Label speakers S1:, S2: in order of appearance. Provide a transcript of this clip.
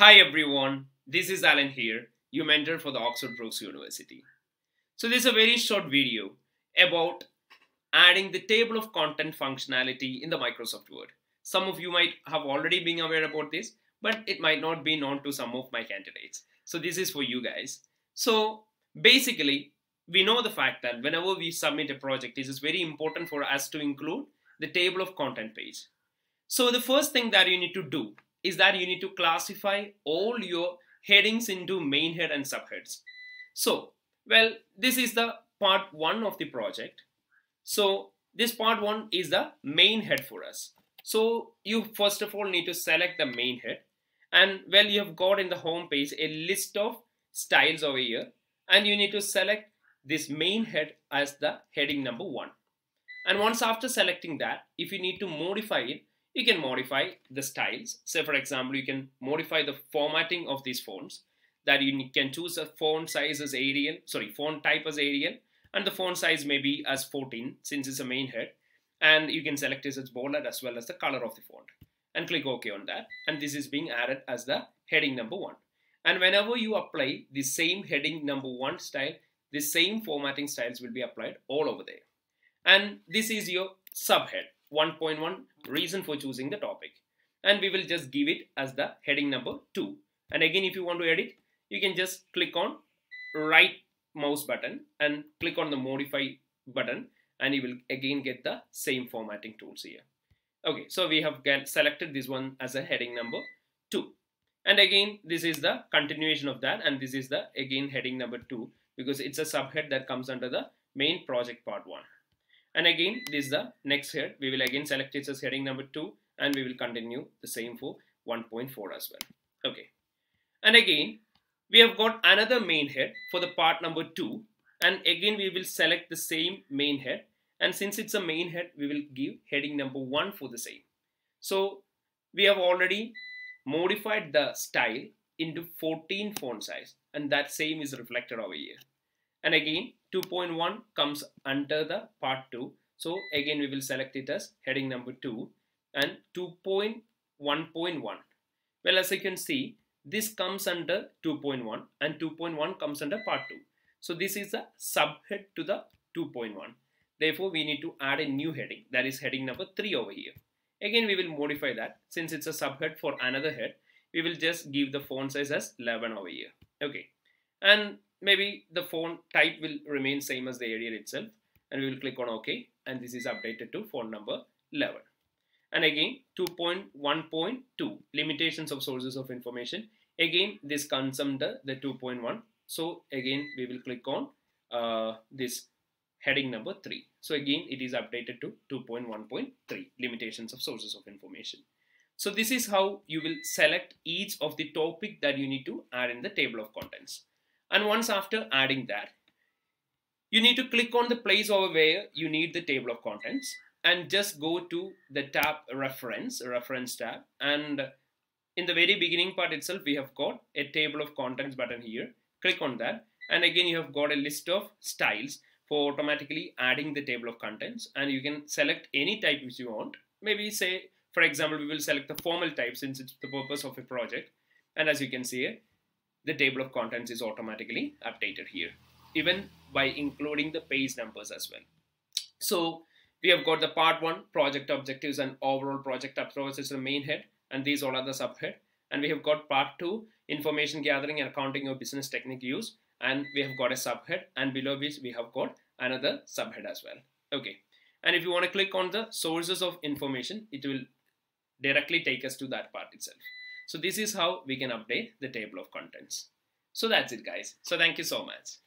S1: Hi everyone, this is Alan here, your mentor for the Oxford Brookes University. So this is a very short video about adding the table of content functionality in the Microsoft Word. Some of you might have already been aware about this, but it might not be known to some of my candidates. So this is for you guys. So basically, we know the fact that whenever we submit a project, it is very important for us to include the table of content page. So the first thing that you need to do is that you need to classify all your headings into main head and subheads. So, well, this is the part 1 of the project. So this part 1 is the main head for us. So you first of all need to select the main head, and well, you have got in the home page a list of styles over here, and you need to select this main head as the heading number 1. And once after selecting that, if you need to modify it, you can modify the styles. Say for example, you can modify the formatting of these fonts, that you can choose a font size as Arial, font type as Arial, and the font size may be as 14 since it's a main head, and you can select it as bolded as well as the color of the font and click OK on that, and this is being added as the heading number 1. And whenever you apply the same heading number 1 style, the same formatting styles will be applied all over there. And this is your subhead 1.1, reason for choosing the topic, and we will just give it as the heading number 2. And again, if you want to edit, you can just click on right mouse button and click on the modify button, and you will again get the same formatting tools here. Okay, so we have selected this one as a heading number 2, and again this is the continuation of that, and this is the again heading number 2 because it's a subhead that comes under the main project part 1. And again, this is the next head. We will again select it as heading number 2, and we will continue the same for 1.4 as well. Okay. And again, we have got another main head for the part number 2. And again, we will select the same main head. And since it's a main head, we will give heading number 1 for the same. So we have already modified the style into 14 font size, and that same is reflected over here. And again, 2.1 comes under the part 2. So again, we will select it as heading number 2, and 2.1.1. Well, as you can see, this comes under 2.1 and 2.1 comes under part 2. So this is a subhead to the 2.1. Therefore, we need to add a new heading, that is heading number 3 over here. Again, we will modify that. Since it's a subhead for another head, we will just give the font size as 11 over here. Okay. And maybe the font type will remain same as the Arial itself, and we will click on OK, and this is updated to font number 11. And again, 2.1.2, limitations of sources of information. Again, this comes under the 2.1. So again, we will click on this heading number 3. So again, it is updated to 2.1.3, limitations of sources of information. So this is how you will select each of the topic that you need to add in the table of contents. And once after adding that, you need to click on the place over where you need the table of contents, and just go to the tab reference tab, and in the very beginning part itself, we have got a table of contents button here. Click on that, and again you have got a list of styles for automatically adding the table of contents, and you can select any type which you want. Maybe say, for example, we will select the formal type since it's the purpose of a project, and as you can see here, the table of contents is automatically updated here, even by including the page numbers as well. So we have got the part 1, project objectives and overall project approach is the main head, and these all are the subhead. And we have got part 2, information gathering and accounting of business technique use, and we have got a subhead, and below which we have got another subhead as well. Okay. And if you want to click on the sources of information, it will directly take us to that part itself. So this is how we can update the table of contents. So that's it, guys. So thank you so much.